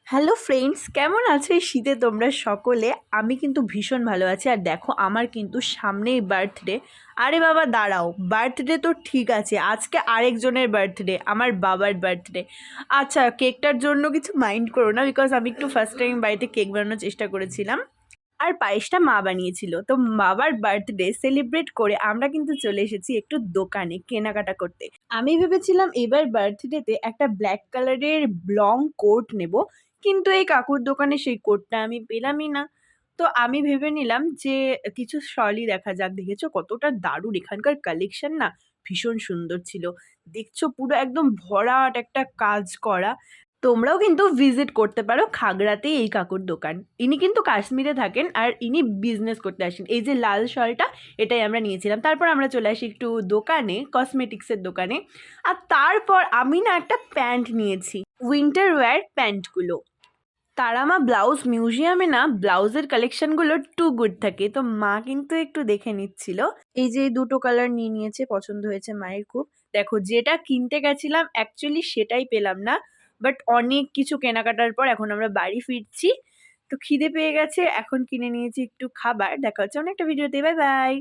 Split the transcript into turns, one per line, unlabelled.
Hello friends, কেমন আছো এই শীতে তোমরা সকলে? আমি কিন্তু ভীষণ ভালো আছি। আর দেখো, আমার কিন্তু সামনেই বার্থডে। আরে বাবা দাঁড়াও, বার্থডে তো ঠিক আছে, আজকে আরেকজনের বার্থডে, আমার বাবার বার্থডে। আচ্ছা, কেকটার জন্য কিছু মাইন্ড করো না, বিকজ আমি একটু ফার্স্ট টাইম বাড়িতে কেক বানানোর চেষ্টা করেছিলাম। আর পায়েসটা মা বানিয়েছিল। তো বাবার বার্থডে সেলিব্রেট করে আমরা কিন্তু চলে এসেছি একটু দোকানে কেনাকাটা করতে। আমি ভেবেছিলাম এবার বার্থডেতে একটা ব্ল্যাক কালারের লং কোট নেব, কিন্তু এই কাকুর দোকানে সেই কোটটা আমি পেলামই না। তো আমি ভেবে নিলাম যে কিছু শলই দেখা যাক। দেখেছো কতটা দারুণ এখানকার কালেকশন না, ভীষণ সুন্দর ছিল। দেখছো পুরো একদম ভরাট একটা কাজ করা। তোমরাও কিন্তু ভিজিট করতে পারো খাগড়াতেই এই কাকুর দোকান। ইনি কিন্তু কাশ্মীরে থাকেন আর ইনি বিজনেস করতে আসেন। এই যে লাল শালটা, এটাই আমরা নিয়েছিলাম। তারপর আমরা চলে আসি একটু দোকানে, কসমেটিক্সের দোকানে। আর তারপর আমি না একটা প্যান্ট নিয়েছি, উইন্টার ওয়্যার প্যান্টগুলো। তারামা ব্লাউজ মিউজিয়ামে না ব্লাউজের কালেকশনগুলো টু গুড থাকে। তো মা কিন্তু একটু দেখে নিচ্ছিল। এই যে এই দুটো কালার নিয়ে নিয়েছে, পছন্দ হয়েছে মায়ের খুব। দেখো, যেটা কিনতে গেছিলাম অ্যাকচুয়ালি সেটাই পেলাম না, বাট অনেক কিছু কেনাকাটার পর এখন আমরা বাড়ি ফিরছি। তো খিদে পেয়ে গেছে, এখন কিনে নিয়েছি একটু খাবার। দেখা হচ্ছে অন্য একটা ভিডিওতে। Bye bye.